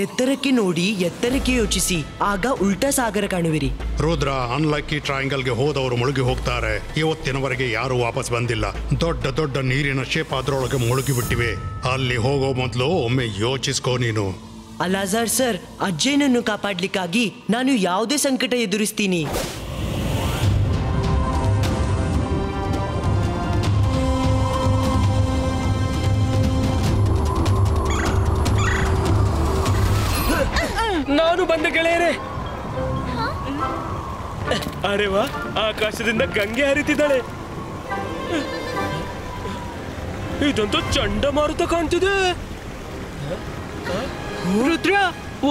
ಎತ್ತರಕ್ಕೆ ನೋಡಿ ಎತ್ತರಕ್ಕೆ ಯೋಚಿಸಿ, ಆಗ ಉಲ್ಟಾ ಸಾಗರ ಕಾಣುವಿರಿ. ರುದ್ರ, ಅನ್ಲಕ್ಕಿ ಟ್ರಯಾಂಗಲ್ಗೆ ಹೋದವರು ಮುಳುಗಿ ಹೋಗ್ತಾರೆ. ಇವತ್ತಿನವರೆಗೆ ಯಾರು ವಾಪಸ್ ಬಂದಿಲ್ಲ. ದೊಡ್ಡ ದೊಡ್ಡ ನೀರಿನ ಶೇಪ್ ಅದರೊಳಗೆ ಮುಳುಗಿ ಬಿಟ್ಟಿವೆ. ಅಲ್ಲಿ ಹೋಗೋ ಮೊದಲು ಒಮ್ಮೆ ಯೋಚಿಸ್ಕೋ ನೀನು. ಅಲಾಜಾರ್ ಸರ್, ಅಜ್ಜಯ್ಯನನ್ನು ಕಾಪಾಡ್ಲಿಕ್ಕಾಗಿ ನಾನು ಯಾವುದೇ ಸಂಕಟ ಎದುರಿಸ್ತೀನಿ. ನಾನು ಬಂದ ಗೆಳೆಯರೇ. ಅರೆ ವಾ, ಆಕಾಶದಿಂದ ಗಂಗೆ ಹರಿತಿದ್ದಾಳೆ. ಇದಂತೂ ಚಂಡಮಾರುತ ಕಾಣ್ತಿದೆ. ರುದ್ರ,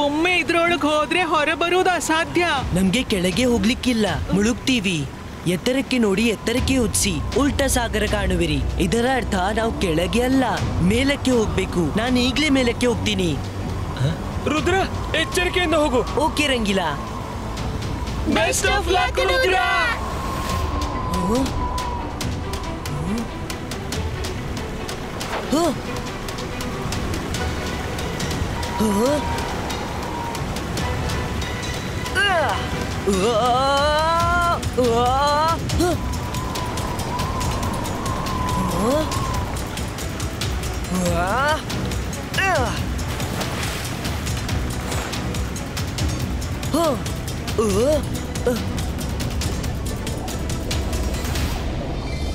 ಒಮ್ಮೆ ಇದ್ರೊಳಗೆ ಹೋದ್ರೆ ಹೊರ ಬರುವುದು ಅಸಾಧ್ಯ. ನಮ್ಗೆ ಕೆಳಗೆ ಹೋಗ್ಲಿಕ್ಕಿಲ್ಲ, ಮುಳುಗ್ತೀವಿ. ಎತ್ತರಕ್ಕೆ ನೋಡಿ ಎತ್ತರಕ್ಕೆ ಯೋಚಿಸಿ, ಉಲ್ಟಾ ಸಾಗರ ಕಾಣುವಿರಿ. ಇದರ ಅರ್ಥ ನಾವು ಕೆಳಗೆ ಅಲ್ಲ, ಮೇಲಕ್ಕೆ ಹೋಗ್ಬೇಕು. ನಾನು ಈಗ್ಲೇ ಮೇಲಕ್ಕೆ ಹೋಗ್ತೀನಿ. ರುದ್ರ, ಎಚ್ಚರಿಕೆಯಿಂದ ಹೋಗು. Okay Rangeela. Best of luck Rudra.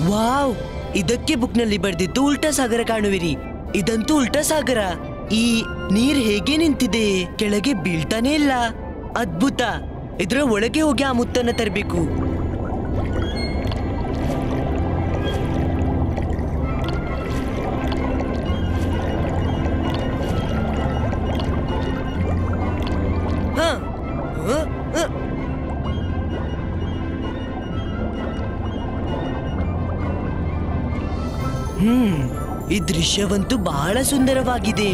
Wow, ಇದಕ್ಕೆ ಬುಕ್ನಲ್ಲಿ ಬರ್ದಿತ್ತು ಉಲ್ಟಾ ಸಾಗರ ಕಾಣುವಿರಿ. ಇದಂತೂ ಉಲ್ಟಾ ಸಾಗರ. ಈ ನೀರ್ ಹೇಗೆ ನಿಂತಿದೆ, ಕೆಳಗೆ ಬೀಳ್ತಾನೆ ಇಲ್ಲ. ಅದ್ಭುತ. ಇದರ ಒಳಗೆ ಹೋಗಿ ಆ ಮುತ್ತನ್ನ ತರಬೇಕು. ಈ ದೃಶ್ಯವಂತೂ ಬಹಳ ಸುಂದರವಾಗಿದೆ.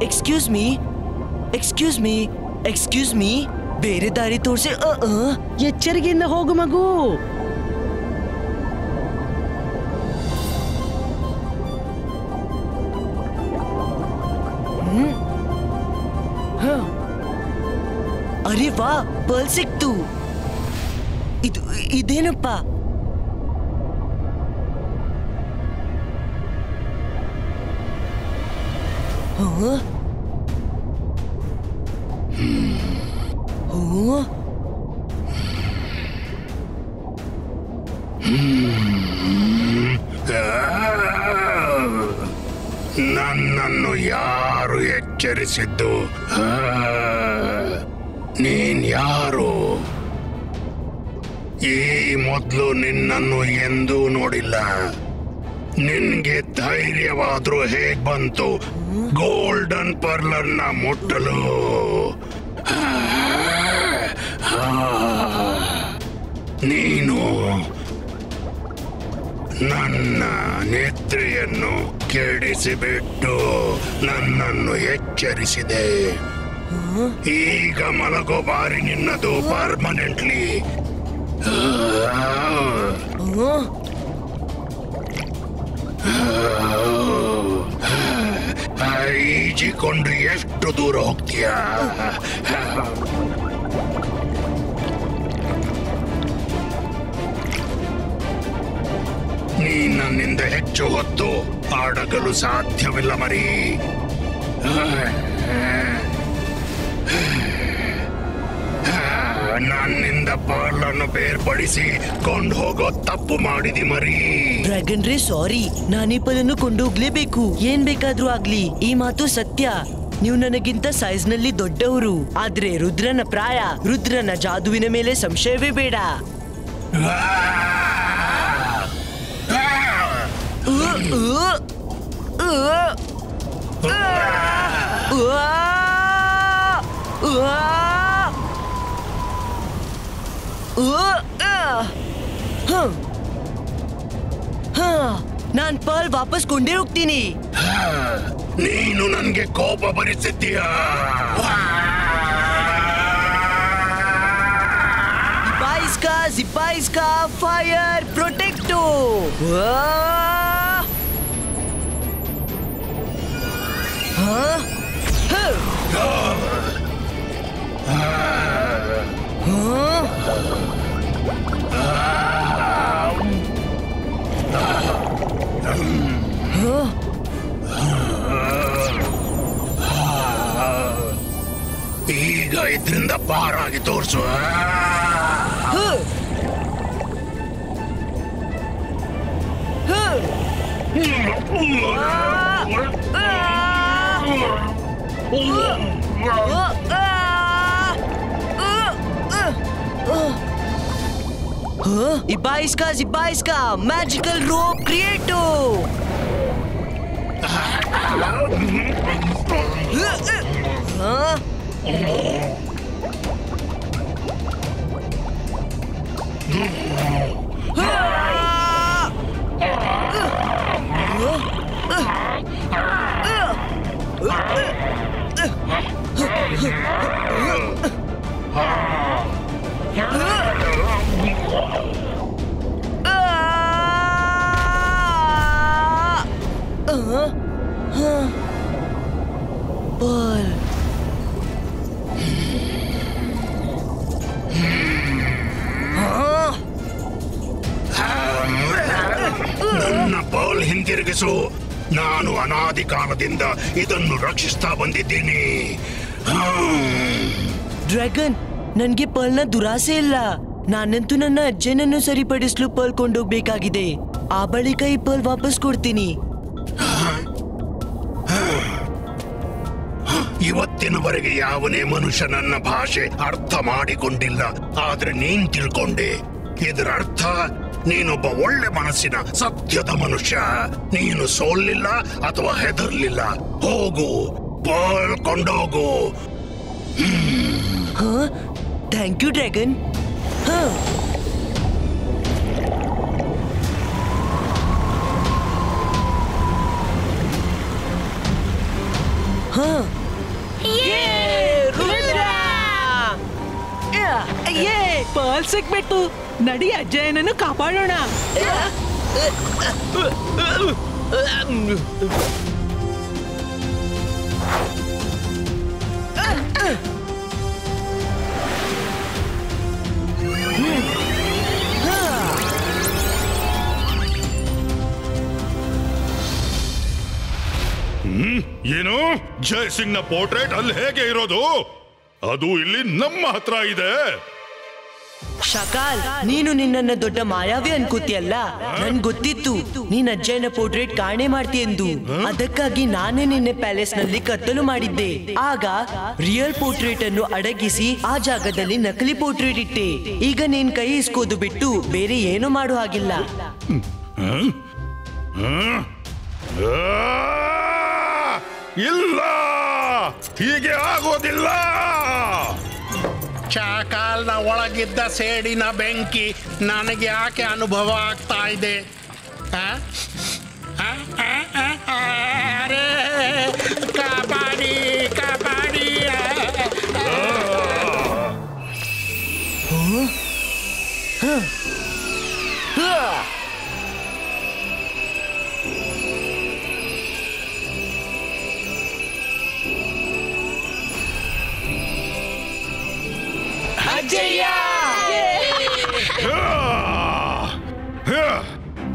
Excuse me, excuse me, excuse me, ಬೇರೆ ದಾರಿ ತೋರಿಸಿ. ಎಚ್ಚರಿಕೆಯಿಂದ ಹೋಗು ಮಗು. ಅರೆ ವಾ, ಪರ್ಲ್ ಸಿಕ್ತು. ಇದೇನಪ್ಪ? ನನ್ನನ್ನು ಯಾರು ಎಚ್ಚರಿಸಿದ್ದು? ನೀನ್ ಯಾರು? ಈ ಮೊದಲು ನಿನ್ನನ್ನು ಎಂದೂ ನೋಡಿಲ್ಲ. ನಿನ್ಗೆ ಧೈರ್ಯವಾದ್ರೂ ಹೇಗ್ ಬಂತು ಗೋಲ್ಡನ್ ಪರ್ಲನ್ನ ಮುಟ್ಟಲು? ನೀನು ನನ್ನ ನೆತ್ರೆಯನ್ನು ಕೆಡಿಸಿಬಿಟ್ಟು ನನ್ನನ್ನು ಎಚ್ಚರಿಸಿದೆ. ಈಗ ಮಲಗೋ ಬಾರಿ ನಿನ್ನದು ಪರ್ಮನೆಂಟ್ಲಿ. ಈಜಿಕೊಂಡು ಎಷ್ಟು ದೂರ ಹೋಗ್ತೀಯ? ನೀ ನನ್ನಿಂದ ಹೆಚ್ಚು ಹೊತ್ತು ಆಡಗಲು ಸಾಧ್ಯವಿಲ್ಲ ಮರಿ. ನನ್ನಿಂದ ಪರ್ಲನ್ನು ಬೇರ್ಪಡಿಸಿ ಕೊಂಡು ಹೋಗೋ ತಪ್ಪು ಮಾಡಿದಿ ಮರಿ. ಡ್ರ್ಯಾಗನ್ ರೇ, ಸಾರಿ. ನಾನೀ ಪದನ್ನು ಕೊಂಡೋಗ್ಲೇಬೇಕು, ಏನ್ ಬೇಕಾದ್ರೂ ಆಗ್ಲಿ. ಈ ಮಾತು ಸತ್ಯ. ನೀವು ನನಗಿಂತ ಸೈಜ್ ನಲ್ಲಿ ದೊಡ್ಡವರು, ಆದ್ರೆ ರುದ್ರನ ಪ್ರಾಯ, ರುದ್ರನ ಜಾದುವಿನ ಮೇಲೆ ಸಂಶಯವೇ ಬೇಡ. ನಾನ್ ಪರ್ಲ್ ವಾಪಸ್ ಕೊಂಡೇ ಹೋಗ್ತೀನಿ. ನೀನು ನನ್ಗೆ ಕೋಪ ಭರಿಸಿದ್ದೀಯಾ? ಜಿಪಾಯಿಸ್ಕಾ ಫೈರ್ ಪ್ರೊಟೆಕ್ಟೋ. ಈಗ ಇದರಿಂದ ಪಾರಾಗಿ ತೋರಿಸುವ. Ibaiska, magical rope creato. Pearl. ನನ್ನ ಪರ್ಲ್ ಹಿಂದಿರುಗಿಸು. ನಾನು ಅನಾದಿ ಕಾಲದಿಂದ ಇದನ್ನು ರಕ್ಷಿಸ್ತಾ ಬಂದಿದ್ದೀನಿ. ಡ್ರ್ಯಾಗನ್, ನನ್ಗೆ ಪರ್ಲ್ನ ದುರಾಸೆ ಇಲ್ಲ. ನಾನಂತೂ ನನ್ನ ಅಜ್ಜನನ್ನು ಸರಿಪಡಿಸಲು ಪರ್ಲ್ ಕೊಂಡೋಗ್ಬೇಕಾಗಿದೆ. ಆ ಬಳಿಕ ಈ ಪರ್ಲ್ ವಾಪಸ್ ಕೊಡ್ತೀನಿ. ಇವತ್ತಿನವರೆಗೆ ಯಾವನೇ ಮನುಷ್ಯ ನನ್ನ ಭಾಷೆ ಅರ್ಥ ಮಾಡಿಕೊಂಡಿಲ್ಲ. ಆದ್ರೆ ನೀನ್ ತಿಳ್ಕೊಂಡೆ. ಇದರ ಅರ್ಥ ನೀನೊಬ್ಬ ಒಳ್ಳೆ ಮನಸ್ಸಿನ ಸತ್ಯದ ಮನುಷ್ಯ. ನೀನು ಸೋಲಿಲ್ಲ ಅಥವಾ ಹೆದರ್ಲಿಲ್ಲ. ಹೋಗು, ಪರ್ಲ್ ಕೊಂಡೋಗು. Thank you dragon. ಪರ್ಲ್ ಸಿಕ್ಬಿಟ್ಟು. ನಡಿ ಅಜ್ಜಯ್ಯನನ್ನು ಕಾಪಾಡೋಣ. ಏನು? ಜೈ ಸಿಂಗ್ ನ ಪೋರ್ಟ್ರೇಟ್ ಅಲ್ಲಿ ಹೇಗೆ ಇರೋದು? ಅದು ಇಲ್ಲಿ ನಮ್ಮ ಹತ್ರ ಇದೆ. ಶಕಾಲ್, ನೀನು ನಿನ್ನನ್ನ ದೊಡ್ಡ ಮಾಯಾವಿ ಅನ್ಕೋತಿಯಲ್ಲ. ನನ್ ಗೊತ್ತಿತ್ತು ನೀನ್ ಅಜ್ಜಯ್ಯನ ಪೋರ್ಟ್ರೇಟ್ ಕಾಣೆ ಮಾಡ್ತೀಯೆಂದು. ಅದಕ್ಕಾಗಿ ನಾನೇ ನಿನ್ನೆ ಪ್ಯಾಲೇಸ್ ನಲ್ಲಿ ಕತ್ತಲು ಮಾಡಿದ್ದೆ. ಆಗ ರಿಯಲ್ ಪೋರ್ಟ್ರೇಟ್ ಅನ್ನು ಅಡಗಿಸಿ ಆ ಜಾಗದಲ್ಲಿ ನಕಲಿ ಪೋರ್ಟ್ರೇಟ್ ಇಟ್ಟೆ. ಈಗ ನೀನ್ ಕೈ ಇಸ್ಕೋದು ಬಿಟ್ಟು ಬೇರೆ ಏನು ಮಾಡೋ ಹಾಗಿಲ್ಲ. ಇಲ್ಲ, ಹೀಗೆ ಆಗೋದಿಲ್ಲ. ಶಾಕಾಲ್ನ ಒಳಗಿದ್ದ ಸೇಡಿನ ಬೆಂಕಿ ನನಗೆ ಯಾಕೆ ಅನುಭವ ಆಗ್ತಾ ಇದೆ? ಅರೆ, ಕಾಪಾಡಿ ಕಾಪಾಡಿ.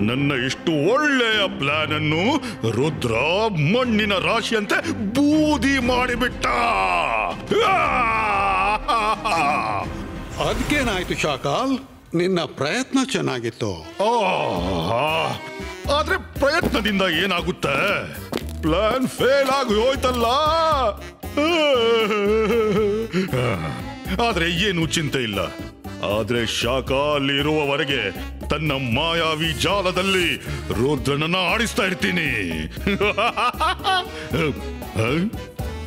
ನನ್ನ ಇಷ್ಟು ಒಳ್ಳೆಯ ಪ್ಲಾನ್ ಅನ್ನು ರುದ್ರ ಮಣ್ಣಿನ ರಾಶಿಯಂತೆ ಬೂದಿ ಮಾಡಿಬಿಟ್ಟ. ಅದಕ್ಕೇನಾಯ್ತು ಶಾಕಾಲ್? ನಿನ್ನ ಪ್ರಯತ್ನ ಚೆನ್ನಾಗಿತ್ತು. ಆದ್ರೆ ಪ್ರಯತ್ನದಿಂದ ಏನಾಗುತ್ತೆ? ಪ್ಲಾನ್ ಫೇಲ್ ಆಗಿ ಹೋಯ್ತಲ್ಲ. ಆದ್ರೆ ಏನು ಚಿಂತೆ ಇಲ್ಲ. ಆದ್ರೆ ಶಾಕಾಲ್ ಇರುವವರೆಗೆ ತನ್ನ ಮಾಯಾವಿ ಜಾಲದಲ್ಲಿ ರುದ್ರನನ್ನ ಆಡಿಸ್ತಾ ಇರ್ತೀನಿ.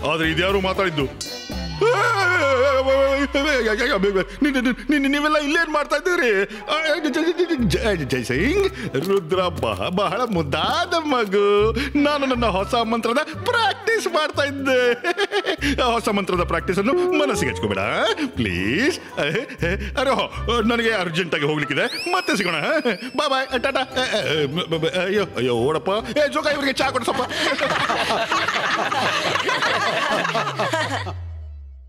ಆದ್ರೆ ಇದ್ಯಾರು ಮಾತಾಡಿದ್ದು? ನೀವೆಲ್ಲ ಇಲ್ಲೇನ್ ಮಾಡ್ತಾ ಇದ್ದೀರಿ? ಜೈ ಸಿಂಗ್, ರುದ್ರ ಬಹಳ ಮುದ್ದಾದ ಮಗು. ನಾನು ನನ್ನ ಹೊಸ ಮಂತ್ರದ ಪ್ರಾಕ್ಟೀಸ್ ಮಾಡ್ತಾ ಇದ್ದೆ. ಹೊಸ ಮಂತ್ರದ ಪ್ರಾಕ್ಟೀಸ್ ಅನ್ನು ಮನಸ್ಸಿಗೆ ಹಚ್ಕೋಬೇಡ ಪ್ಲೀಸ್. ಅರೆ, ನನಗೆ ಅರ್ಜೆಂಟ್ ಆಗಿ ಹೋಗ್ಲಿಕ್ಕಿದೆ. ಮತ್ತೆ ಸಿಗೋಣ. ಬಾಯ್ ಬಾಯ್, ಟಾಟಾ. ಅಯ್ಯೋ ಅಯ್ಯೋ, ಓಡಪ್ಪ. ಜೋಗ, ಇವ್ರಿಗೆ ಚಾ ಕೊಡ್ಸಪ್ಪ.